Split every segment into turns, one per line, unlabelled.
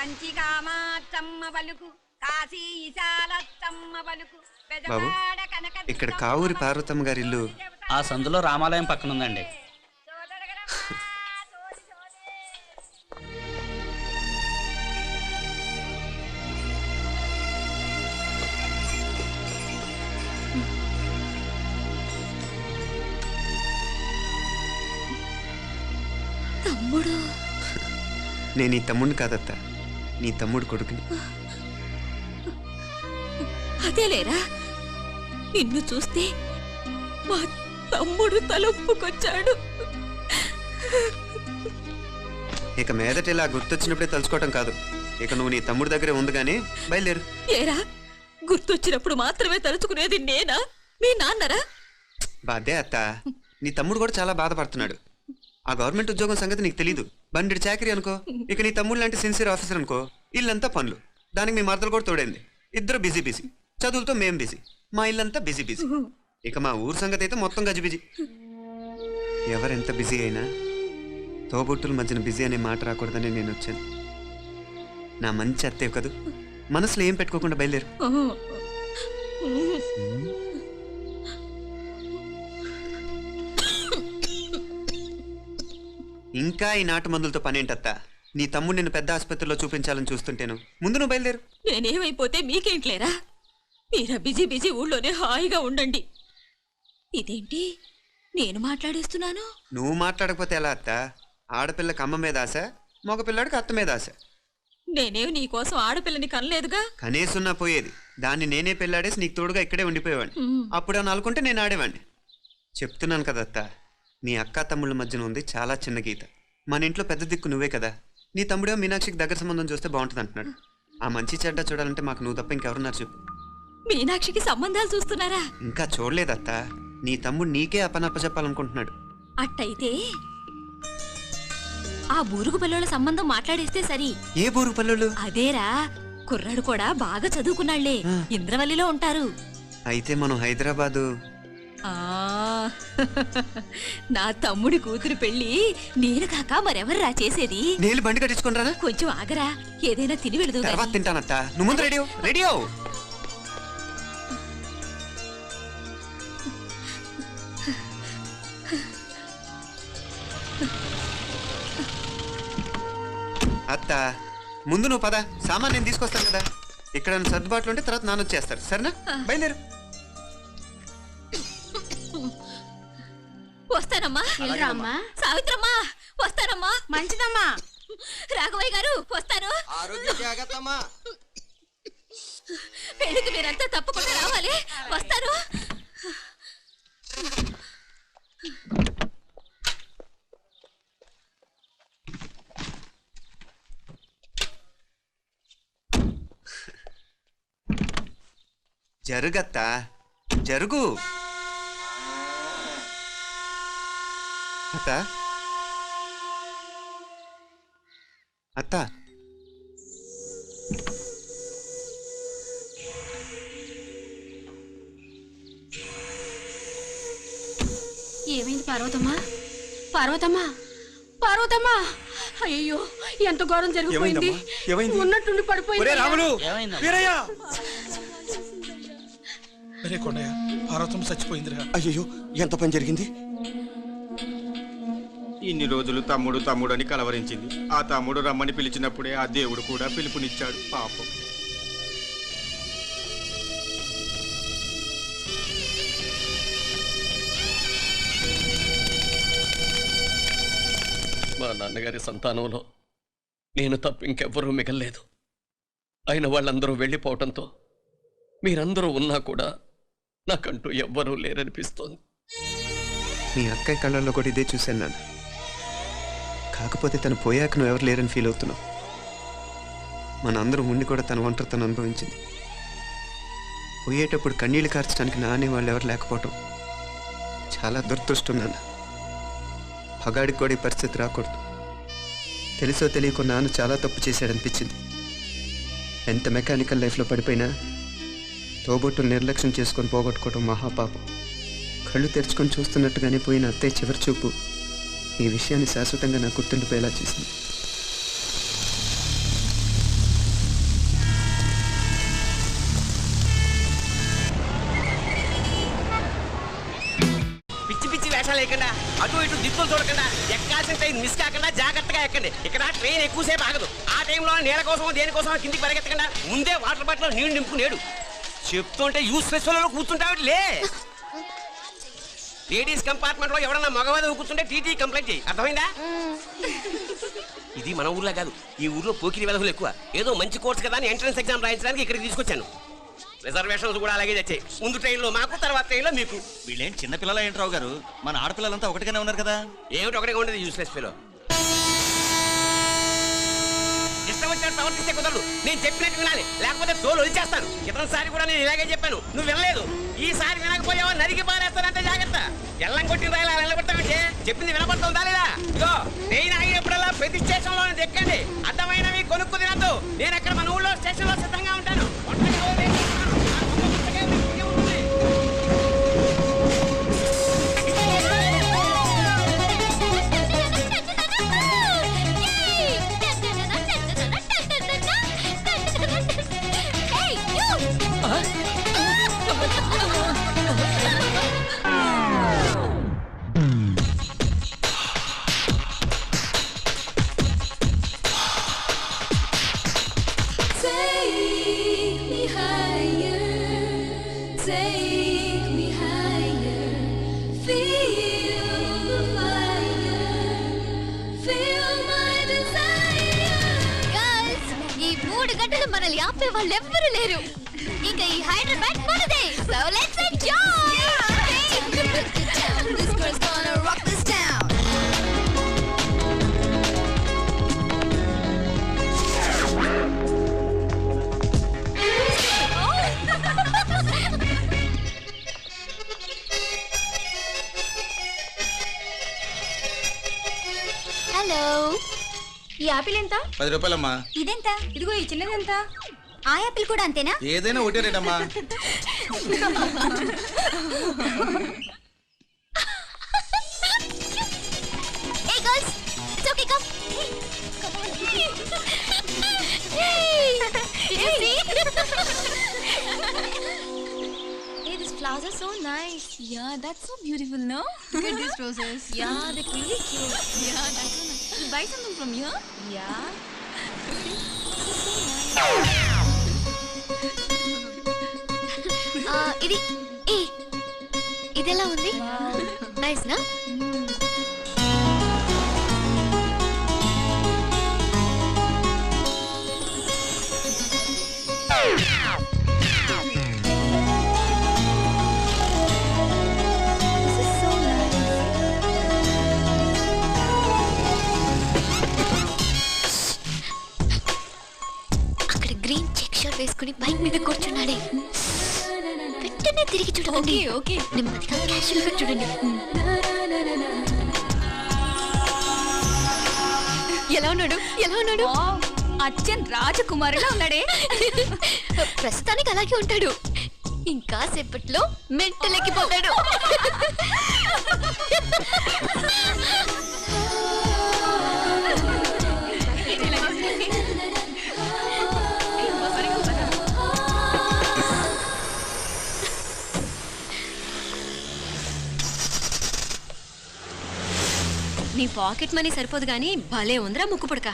కంచి కామాక్షమ్మ పలుకు కాశీ ఈశాలచ్చమ్మ పలుకు
బాబు ఇక్కడ కావూరి పార్వతమ్మ గారి ఇల్లు
ఆ సందులో రామాలయం పక్కన ఉందండి.
తమ్ముడు,
నేను ఈ తమ్ముడిని కాదత్త, నీ తమ్ముడు కొడుకుని.
అదేలేరా, నిన్ను చూస్తే మా తమ్ముడు తలొప్పుకొచ్చాడు.
ఇక మీదట ఇలా గుర్తొచ్చినప్పుడే తలుచుకోవటం కాదు, ఇక నువ్వు నీ తమ్ముడి దగ్గరే ఉంది కానీ బయలుదేరు.
ఏరా, గుర్తొచ్చినప్పుడు మాత్రమే తలుచుకునేది నేనా, మీ నాన్నరా?
బాధే అత్త, నీ తమ్ముడు కూడా చాలా బాధపడుతున్నాడు. ఆ గవర్నమెంట్ ఉద్యోగం సంగతి నీకు తెలీదు, బండి చాకరీ అనుకో. ఇక నీ తమ్ముడు లాంటి సిన్సియర్ ఆఫీసర్ అనుకో, ఇల్లంతా పనులు, దానికి మీ మరదలు కూడా తోడైంది. ఇద్దరు బిజీ బిజీ, చదువులతో మేం బిజీ, మా ఇల్లంతా బిజీ బిజీ. ఇక మా ఊరు సంగతి అయితే మొత్తం గజిబిజీ. ఎవరెంత బిజీ అయినా తోబుట్టుల మధ్యన బిజీ అనే మాట రాకూడదని నేను వచ్చాను. నా మంచి అత్తయ్య కదూ, మనసులో ఏం పెట్టుకోకుండా బయలుదేరు. ఇంకా ఈ నాటు మందులతో పనేంటత్తా? నీ తమ్ముడు నిన్ను పెద్ద ఆసుపత్రిలో చూపించాలని చూస్తుంటేను. ముందు నువ్వు బయలుదేరు.
నేనేమైపోతే మీకేంట్లేరా, మీరా బిజీ బిజీ ఊళ్ళోనే హాయిగా ఉండండి. ఇదేంటి నేను మాట్లాడేస్తున్నాను?
నువ్వు మాట్లాడకపోతే ఎలా అత్త? ఆడపిల్లకి అమ్మ మీద ఆశ, మగపిల్లాడికి అత్త మీద ఆశ.
నేనేం నీకోసం ఆడపిల్లని కనలేదుగా.
కనేసున్నా పోయేది, దాన్ని నేనే పెళ్ళాడేసి నీకు తోడుగా ఇక్కడే ఉండిపోయేవాడిని. అప్పుడు అని అనుకుంటే నేను ఆడేవాడిని. చెప్తున్నాను కదా అత్త, నీ అక్క తమ్ముళ్ళ మధ్యన ఉంది చాలా చిన్న గీత. మన ఇంట్లో పెద్ద దిక్కు నువ్వే కదా. నీ తమ్ముడే మీనాక్షికి దగ్గర సంబంధం చూస్తే బాగుంటుంది అంటున్నాడు. ఆ మంచి చెడ్డ చూడాలంటే మాకు నువ్వు తప్ప ఇంకెవరున్నారు చెప్పు?
మీనాక్షికి సంబంధాలు చూస్తున్నారా?
ఇంకా చూడలేదత్త. నీ తమ్ముడు నీకే అప్పచెప్పాలనుకుంటున్నాడు.
అట్టయితే ఆ బూరుగు పిల్లల సంబంధం మాట్లాడేస్తే సరి.
ఏ బూరుగు పిల్లలు?
అదేరా, కుర్రాడు కూడా బాగా చదువుకున్నాళ్లే, ఇంద్రవల్లిలో ఉంటారు.
అయితే మనం హైదరాబాదు.
నా తమ్ముడి కూతురు పెళ్లి నేను కాక మరెవర్రా చేసేది?
నేను బండి కట్టించుకుంటారా?
కొంచెం ఆగరా, ఏదైనా తిని వెళదు.
తర్వాత తింటానత్త, నువ్వు ముందు రెడీ రెడీ అవు. అత్త ముందు నువ్వు పద, సామాన్ నేను తీసుకొస్తాను కదా. ఇక్కడ సర్దుబాట్లు ఉంటే తర్వాత నాన్న వచ్చేస్తారు, సరేనా? బయలుదేరు.
వస్తానమ్మా. సావిత్రమ్మా వస్తానమ్మా.
మంచిదమ్మా.
రాఘవయ్య గారు వస్తాను. పెళ్లికి మీరంతా తప్పకుండా రావాలి. వస్తాను.
జరుగత్తా, జరుగు. అత్త అత్త,
ఏమైంది పార్వతమ్మా? పార్వతమ్మా, పార్వతమ్మా! అయ్యో, ఎంత ఘోరం జరిగిపోయింది. ఉన్నట్టుండి పడిపోయింది.
పార్వతమ్మ చచ్చిపోయిందిరా.
అయ్యో, ఎంత పని జరిగింది?
ఇన్ని రోజులు తమ్ముడు తమ్ముడు అని కలవరించింది. ఆ తమ్ముడు రమ్మని పిలిచినప్పుడే ఆ దేవుడు కూడా పిలుపునిచ్చాడు. పాపం.
మా నాన్నగారి సంతానంలో నేను తప్ప ఇంకెవ్వరూ మిగల్లేదు. అయిన వాళ్ళందరూ వెళ్ళిపోవటంతో మీరందరూ ఉన్నా కూడా నాకంటూ ఎవ్వరూ లేరనిపిస్తోంది.
మీ అక్కయ్య కళ్ళల్లో కూడా ఇదే చూశాను నాన్న. కాకపోతే తను పోయాక నువ్వు ఎవరు లేరని ఫీల్ అవుతున్నావు. మన అందరూ ఉండి కూడా తన ఒంటరితను అనుభవించింది. పోయేటప్పుడు కన్నీళ్లు కార్చడానికి నానే వాళ్ళు ఎవరు లేకపోవటం చాలా దురదృష్టం నాన్న. పగాడికి కూడా ఈ పరిస్థితి రాకూడదు. తెలుసో తెలియకో నాన్న చాలా తప్పు చేశాడనిపించింది. ఎంత మెకానికల్ లైఫ్లో పడిపోయినా తోబొట్టులు నిర్లక్ష్యం చేసుకొని పోగొట్టుకోవడం మహాపాపం. కళ్ళు తెరుచుకొని చూస్తున్నట్టుగానే పోయిన అత్తయ్య చివరి చూపు ఈ విషయాన్ని శాశ్వతంగా నా గుర్తుండిపోయేలా చేసింది.
లేకుండా అటు ఇటు దిక్కులు చూడకుండా ఎక్కాల్సిన ట్రైన్ మిస్ కాకుండా జాగ్రత్తగా ఎక్కండి. ఇక్కడ ట్రైన్ ఎక్కువసేపు ఆగదు. ఆ టైంలో నీళ్ళ కోసం దేనికోసం కిందికి పరిగెత్తకుండా ముందే వాటర్ బాటిల్ నీళ్లు నింపుకునేడు. చెప్తుంటే యూస్లెస్ లో కూర్చుంటావు లే. లేడీస్ కంపార్ట్మెంట్ లో ఎవరన్నా మగవాది కూర్చుంటే టీటీ కంప్లైంట్ చేయి. అర్థమైందా? ఇది మన ఊర్లో కాదు, ఈ ఊర్లో పోకిరి వెధవులు ఎక్కువ. ఏదో మంచి కోర్స్ కదా అని ఎంట్రన్స్ ఎగ్జామ్ రాయించడానికి ఇక్కడికి తీసుకొచ్చాను. రిజర్వేషన్స్ కూడా అలాగే తెచ్చాయి. ముందు ట్రైన్లో మాకు, తర్వాత ట్రైన్లో మీకు.
వీళ్ళేంటి చిన్న పిల్లలు ఏంటి రావు గారు? మన ఆడపిల్లలంతా ఒకటిగానే ఉన్నారు కదా.
ఏమిటి ఒకటిగా ఉండేది యూస్లెస్ ఫెలో. ఇష్టం వచ్చినట్టు ప్రవర్తిస్తే కుదరదు. నేను చెప్పినట్టు వినాలి, లేకపోతే తోలు వదిలేస్తాను. ఇతరసారి కూడా నేను ఇలాగే చెప్పాను, నువ్వు వినలేదు. ఈసారి వినకపోయావా నరికి పారేస్తానంటే జాగ్రత్త. ఎల్లం కొట్టిన రాయలా వెళ్ళగొట్టామంటే చెప్పింది వినపడుతుందా లేదా? ఇదో ట్రైన్ ఆగినప్పుడల్లా ప్రతి స్టేషన్ లో ఎక్కండి. అర్థమైనవి కొనుక్కు తినద్దు. నేను అక్కడ మన ఊళ్ళో స్టేషన్ లో సిద్ధంగా ఉంటాను.
మనల్ని ఆపే వాళ్ళు ఎవ్వరూ లేరు. ఇక ఈ హైదరాబాద్ మనదే. So let's enjoy. This girl's gonna rock this town. Hello,
ఈ యాపిల్ ఎంత?
10 రూపాయలమ్మా.
ఇదెంత?
ఇదిగో ఈ చిన్నది ఎంత?
ఆ యాపిల్ కూడా అంతేనా?
ఏదైనా ఒకటే రేటమ్మా.
Hey girls, it's okay, come. Hey, did you see? Hey, these flowers are so nice.
Yeah, that's so beautiful, no?
Look at these roses.
Yeah, they're really cute. Yeah, that's so nice. You buy something from here?
Yeah. ఇది ఇదెలా ఉంది? Nice నా? అక్కడ green check shirt వేసుకుని bike మీద కూర్చున్నాడే. వెంటనే తిరిగి చూడండి.
ఓకే
నెమ్మదిగా క్యాషువల్గా చూడండి. ఎలా ఉన్నాడు? ఎలా ఉన్నాడు?
అచ్చన్ రాజకుమారిలా ఉన్నాడే.
ప్రస్తుతానికి అలాగే ఉంటాడు. ఇంకా సేపట్లో మెంటలెక్కిపోతాడు.
నీ పాకెట్ మనీ సరిపోదు గానీ భలే ఉందిరా ముక్కు పుడక.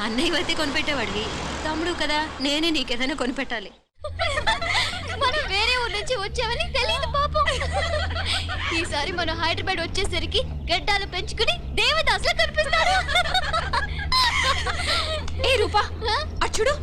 అన్నయ్య అయితే కొనిపెట్టేవాడివి, తమ్ముడు కదా నేనే నీకేదైనా కొనిపెట్టాలి.
మనం వేరే ఊరు నుంచి వచ్చామని తెలియదు పాపం. ఈసారి మనం హైదరాబాద్ వచ్చేసరికి గడ్డాలు పెంచుకుని దేవదాసులా కనిపిస్తారు.
ఏ రూపా అచ్చుడు,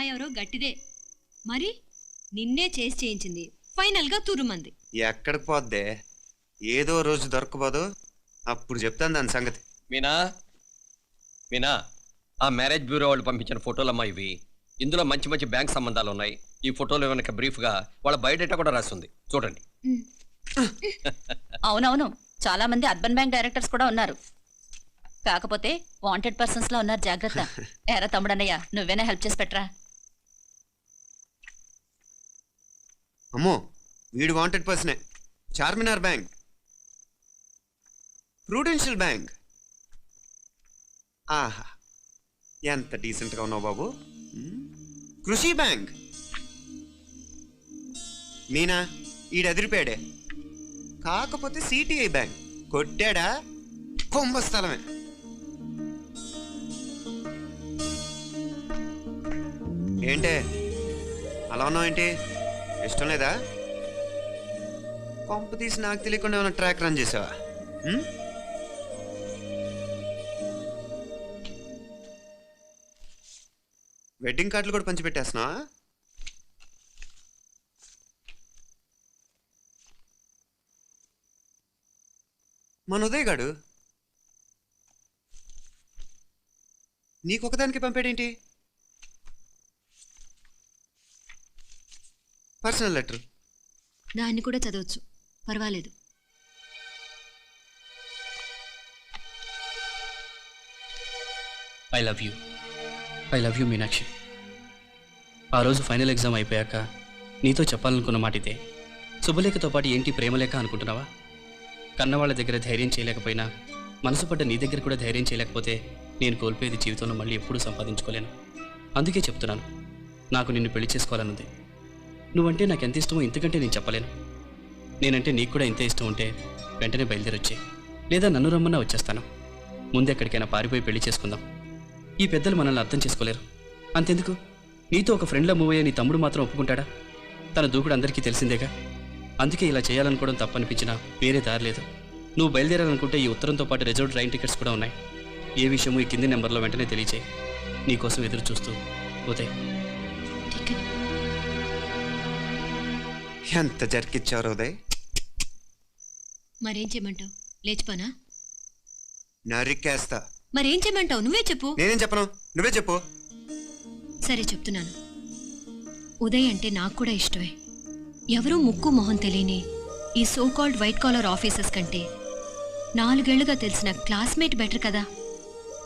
అమ్మాయి ఎవరో గట్టిదే మరి నిన్నే చేసి చేయించింది ఫైనల్గా తురుమంది.
ఎక్కడికి పోద్దే? ఏదో రోజు దొరకబోదు, అప్పుడు చెప్తాను దాని సంగతి.
మీనా మీనా, ఆ మ్యారేజ్ బ్యూరో వాళ్ళు పంపించిన ఫోటోలమ్మా ఇవి. ఇందులో మంచి మంచి బ్యాంక్ సంబంధాలు ఉన్నాయి. ఈ ఫోటోలు వెనక బ్రీఫ్గా వాళ్ళ బయోడేటా కూడా రాస్తుంది, చూడండి.
అవునవును, చాలా మంది అర్బన్ బ్యాంక్ డైరెక్టర్స్ కూడా ఉన్నారు. కాకపోతే వాంటెడ్ పర్సన్స్ లా ఉన్నారు, జాగ్రత్త. ఎరా తమ్ముడన్నయ్య, నువ్వేనా హెల్ప్ చేసి పెట్టరా?
అమ్మో, వీడు వాంటెడ్ పర్సనే. Charminar bank, prudential bank. ఆహా, ఎంత డీసెంట్గా ఉన్నావు బాబు. కృషి బ్యాంక్. మీనా, ఈడు ఎదిరిపోయాడే. కాకపోతే సిటిఐ బ్యాంక్ కొట్టాడా కుంభస్థలమే. ఏంటే అలా ఉన్నావు? ఏంటి ఇష్టం లేదా? కొంప తీసి నాకు తెలియకుండా ఏమైనా ట్రాక్ రన్ చేసావా? వెడ్డింగ్ కార్డులు కూడా పంచిపెట్టేస్తున్నావా? మన ఉదయ్ గాడు నీకొకదానికి పంపాడేంటి? Personal letter.
దాన్ని కూడా చదవచ్చు, పర్వాలేదు.
I love you Meenakshi. ఆ రోజు ఫైనల్ ఎగ్జామ్ అయిపోయాక నీతో చెప్పాలనుకున్న మాట ఇదే. శుభలేఖతో పాటు ఏంటి ప్రేమలేఖ అనుకుంటున్నావా? కన్నవాళ్ళ దగ్గర ధైర్యం చేయలేకపోయినా మనసు పడ్డ నీ దగ్గర కూడా ధైర్యం చేయలేకపోతే నేను కోల్పోయేది జీవితంలో మళ్ళీ ఎప్పుడూ సంపాదించుకోలేను. అందుకే చెప్తున్నాను, నాకు నిన్ను పెళ్లి చేసుకోవాలన్నది. నువ్వంటే నాకు ఎంత ఇష్టమో ఇంతకంటే నేను చెప్పలేను. నేనంటే నీకు కూడా ఇంత ఇష్టం ఉంటే వెంటనే బయలుదేరొచ్చే, లేదా నన్ను రమ్మన్నా వచ్చేస్తాను. ముందు ఎక్కడికైనా పారిపోయి పెళ్లి చేసుకుందాం. ఈ పెద్దలు మనల్ని అర్థం చేసుకోలేరు. అంతెందుకు, నీతో ఒక ఫ్రెండ్లా మూవ్ అయ్యే నీ తమ్ముడు మాత్రం ఒప్పుకుంటాడా? తన దూకుడు అందరికీ తెలిసిందేగా. అందుకే ఇలా చేయాలనుకోవడం తప్పనిపించినా వేరే దారి లేదు. నువ్వు బయలుదేరాలనుకుంటే ఈ ఉత్తరంతో పాటు రిజర్వ్ ట్రైన్ టికెట్స్ కూడా ఉన్నాయి. ఏ విషయమూ ఈ కింది నెంబర్లో వెంటనే తెలియచేయి. నీకోసం ఎదురు చూస్తూ ఉదయ్.
ఎంత జరికిచ్చారు ఉదయ్.
మరేం చేయమంటావు? లేచిపోనా?
నరికేస్తా.
మరేం చేయమంటావు? నువ్వే చెప్పు.
నేనేం చెప్పను, నువ్వే చెప్పు.
సరే చెప్తున్నాను. ఉదయ్ అంటే నాకు కూడా ఇష్టమే. ఎవరూ ముక్కు మొహం తెలియని ఈ so called white collar officers కంటే 4 ఏళ్లుగా తెలిసిన క్లాస్మేట్ బెటర్ కదా.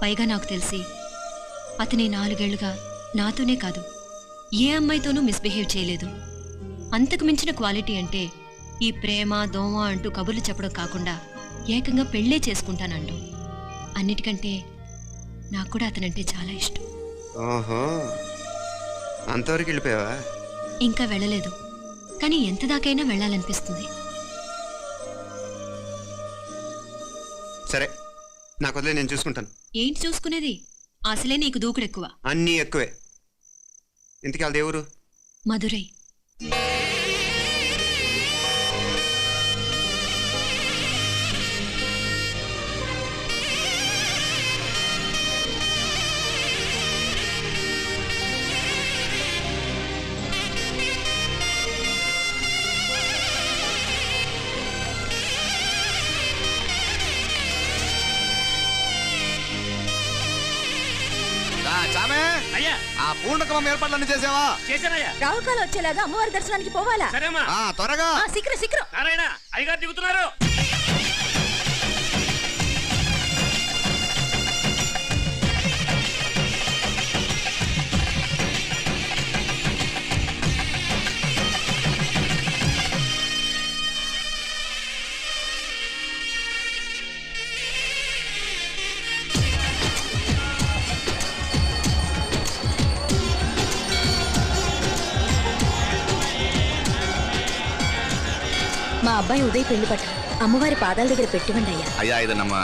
పైగా నాకు తెలిసి అతని 4 ఏళ్లుగా నాతోనే కాదు ఏ అమ్మాయితోనూ మిస్బిహేవ్ చేయలేదు. అంతకు మించిన క్వాలిటీ అంటే ఈ ప్రేమ దోమ అంటూ కబుర్లు చెప్పడం కాకుండా ఏకంగా పెళ్ళే చేసుకుంటానంటూ. అన్నిటికంటే నాకు కూడా అతనంటే చాలా ఇష్టం.
ఓహో, అంతవరకు వెళ్ళిపోయావా?
ఇంకా వెళ్ళలేదు, కానీ ఎంత దాకైనా వెళ్ళాలనిపిస్తుంది.
సరే, నాకు వదిలే, నేను చూసుకుంటాను.
ఏంటి చూసుకునేది? అసలే నీకు దూకుడు ఎక్కువ.
అన్నీ ఎక్కువే. ఇంతకీ వాళ్ళ దేవురు?
మధురై.
అయ్యా,
ఆ పూర్ణకమం ఏర్పాట్లన్నీ చేసావా?
చేశానయ్యా.
రావుకాలు వచ్చేలాగా అమ్మవారి దర్శనానికి పోవాలా?
సరేమ్మా,
త్వరగా.
శీఘ్రం.
నారాయణ అయ్యగారు దిగుతున్నారు.
మా అబ్బాయి ఉదయ్ పెళ్లి పట్ట అమ్మవారి పాదాల దగ్గర పెట్టివ్వండి అయ్యా.
అయ్యా, ఇది నమ్మ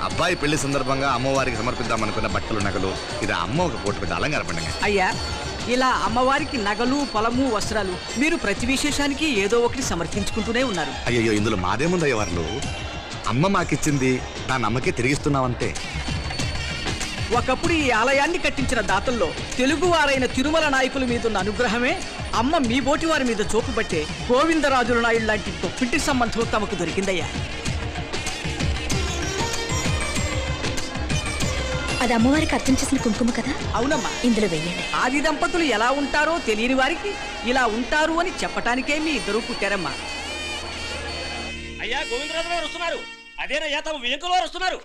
అబ్బాయి పెళ్లి సందర్భంగా అమ్మవారికి సమర్పిద్దామనుకున్న బట్టలు, నగలు. ఇది అమ్మ ఒక పూట పెద్ద అలంకార పండుగ.
అయ్యా, ఇలా అమ్మవారికి నగలు, పొలము, వస్త్రాలు మీరు ప్రతి విశేషానికి ఏదో ఒకటి సమర్పించుకుంటూనే ఉన్నారు.
అయ్యో, ఇందులో మాదేముందయ్య వాళ్ళు. అమ్మ మాకిచ్చింది దాని అమ్మకే తిరిగిస్తున్నామంతే.
ఒకప్పుడు ఈ ఆలయాన్ని కట్టించిన దాతల్లో తెలుగువారైన తిరుమల నాయకుల మీదున్న అనుగ్రహమే అమ్మ మీ బోటి వారి మీద చూపుబట్టే గోవిందరాజుల నాయుడు లాంటి గొప్పింటి సంబంధం తమకు దొరికిందయ్యా.
అది అమ్మవారికి అర్థం చేసిన కుంకుమ కదా?
అవునమ్మా,
ఇందులో వెయ్యండి.
ఆది దంపతులు ఎలా ఉంటారో తెలియని వారికి ఇలా ఉంటారు అని చెప్పటానికే మీ ఇద్దరు పుట్టారమ్మా.
అయ్యా గోవిందరాజు గారు వస్తున్నారు. అదేనయ్యా తమ వెంకుల వారు వస్తున్నారు.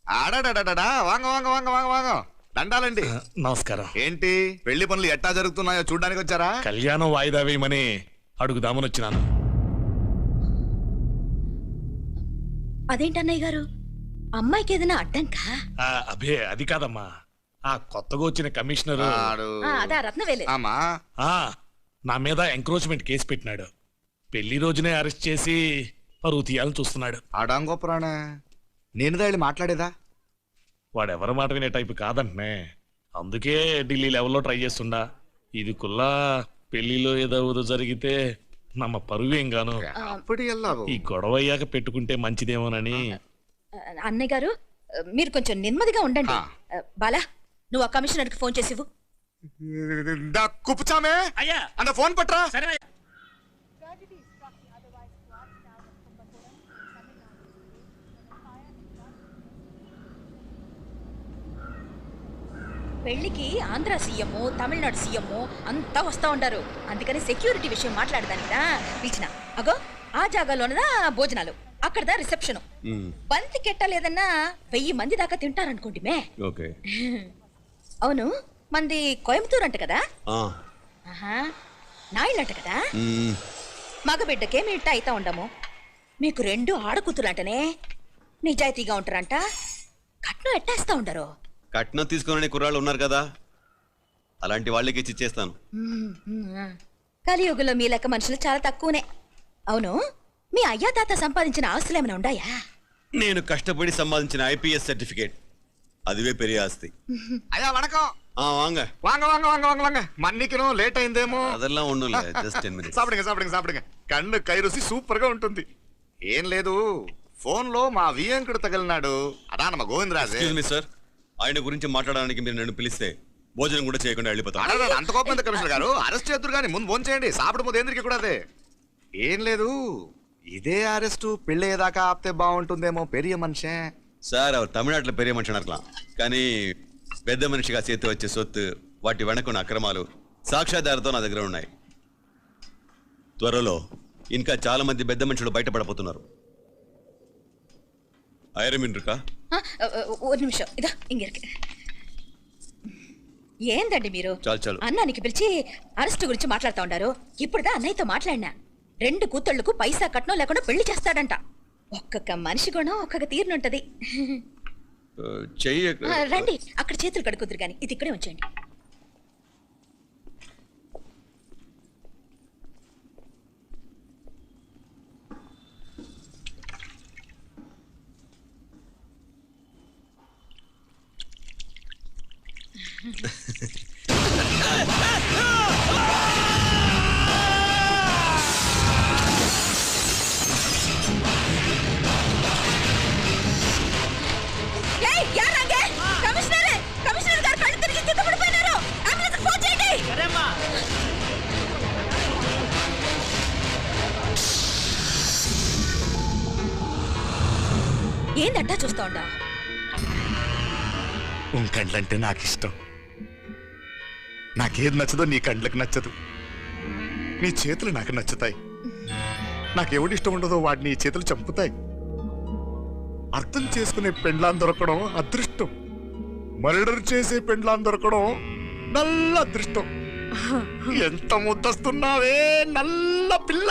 ఆడాడా వాంగ వాంగ వాంగ వాంగ వాంగ దండాలండి.
నమస్కారం.
ఏంటి పెళ్లి పనులు ఎట్టా జరుగుతున్నాయో చూడడానికి వచ్చారా?
కళ్యాణం వాయిదా వేయమని అడుగుదామని వచ్చినాను.
అదేంటన్నయ్య గారు, అమ్మాయికి ఏదైనా అడ్డంకా?
అబే అది కాదమ్మా, ఆ కొత్తగా వచ్చిన కమిషనర్
అదా రత్నవేలే
నా మీద ఎంక్రోచ్మెంట్ కేసు పెట్టినాడు. పెళ్లి రోజునే అరెస్ట్ చేసి పరువు తీయాలని చూస్తున్నాడు.
ఆడాంగో ప్రాణ నేనుదా వెళ్ళి మాట్లాడేదా?
వాడెవరి మాట వినే టైపు కాదంటనే, అందుకే ఢిల్లీ లెవెల్లో ట్రై చేస్తుండా. ఇది కుల్లా పెళ్లిలో ఏదో జరిగితే నమ్మ పరువేం గాను. ఈ గొడవ అయ్యాక పెట్టుకుంటే మంచిదేమోనని.
అన్నయ్య గారు మీరు కొంచెం నెమ్మదిగా ఉండండి. బాలా నువ్వు ఆ కమిషనర్కి ఫోన్ చేసివు.
కుప్పుచామే
అయ్యా
అన్న ఫోన్ పట్రా.
సరే
పెళ్లికి ఆంధ్ర సీఎం తమిళనాడు సీఎం అంతా వస్తా ఉంటారు. అందుకని సెక్యూరిటీ విషయం మాట్లాడదానిదా పిలిచిన. అగో ఆ జాగాలోనదా భోజనాలు, అక్కడదా రిసెప్షన్. బంతి కెట్టలేదన్నా 1000 మంది దాకా తింటారనుకోండి మే. అవును మంది కోయంబత్తూర్ అంట కదా? నాయుళ్ళంట కదా? మగబిడ్డకే మీ ఇట్ట అయితా ఉండము. మీకు 2 ఆడకూతురంటనే నిజాయితీగా ఉంటారంట. కట్నం ఎట్టేస్తా ఉండరు.
కట్నం తీసుకునే కుర్రాళ్ళు ఉన్నారు కదా, అలాంటి వాళ్ళకి ఇచ్చేస్తాను.
కలియుగంలో మీ లెక్క మనుషులు చాలా తక్కువనే. అవును మీ అయ్యా తాత సంపాదించిన ఆస్తులు ఏమైనా ఉన్నాయా?
నేను కష్టపడి సంపాదించిన ఐపీఎస్ సర్టిఫికేట్, అదివే పెరిగే ఆస్తి.
అయ్యా వణకం.
వాంగ
వాంగ వాంగ వాంగ వాంగ వాంగ మన్నికిను లేట్ అయిందేమో.
అదెల్లం ఉండు, జస్ట్ 10 minutes.
సాப்பிடுங்க కన్ను కై రుచి సూపర్ గా ఉంటుంది. ఏం లేదు, ఫోన్ లో మా వియంకుడు తగిలినాడు, అదా నమ్మ గోవిందరాజు.
ఎక్స్క్యూజ్ మీ సార్, ఆయన గురించి మాట్లాడడానికి మీరు నన్ను పిలిస్తే భోజనం కూడా చేయకుండా వెళ్ళిపోతాను.
అంత కోపం ఎంత కమిషనర్ గారు? అరెస్ట్ చేద్దరు కానీ ముందు ఫోన్ చేయండి. సాపిడు ముందు ఎందుకు కూడా అదే. ఏం లేదు, ఇదే అరెస్టు పెళ్ళేదాకా ఆపితే బాగుంటుందేమో. పెరియ మనిషే
సార్, அவர் தமிழ்நாட்டுல பெரிய మనిషి అనర్కలాం, కానీ పెద్ద మనిషిగా చేతి వచ్చే సొత్తు, వాటి వెనకున్న అక్రమాలు సాక్ష్యాధారతో నా దగ్గర ఉన్నాయి. త్వరలో ఇంకా చాలా మంది పెద్ద మనుషులు బయటపడబోతున్నారు. ఐరమిన్రుకా
ఒక నిమిషం ఇదా ఇంగిరికి. ఏందండి మీరు
చాలు
అన్నానికి పిలిచి అరెస్ట్ గురించి మాట్లాడుతూ ఉండారు. ఇప్పుడుదా అన్నయ్యతో మాట్లాడినా 2 కూతుళ్లకు పైసా కట్నం లేకుండా పెళ్లి చేస్తాడంట. ఒక్కొక్క మనిషి గుణం ఒక్కొక్క తీరునుంటది. రండి అక్కడ చేతులు కడుకుదురు గాని ఇది ఇక్కడే ఉంచండి. కమిషనర్ గారు కళ్ళు తిరిగి కింద పడిపోయినారు. అంబులెన్స్ ఫోన్ చేయండి. ఏందంటా చూస్తా ఉండా?
కండ్లంటే నాకు ఇష్టం. నాకేది నచ్చదో నీ కండ్లకు నచ్చదు. నీ చేతులు నాకు నచ్చుతాయి. నాకెవడి ఇష్టం ఉండదో వాడు నీ చేతులు చంపుతాయి. అర్థం చేసుకునే పెండ్లాం దొరకడం అదృష్టం. మర్డర్ చేసే పెండ్లాం దొరకడం నల్ల అదృష్టం. ఎంత ముద్దస్తున్నావే నల్ల పిల్ల.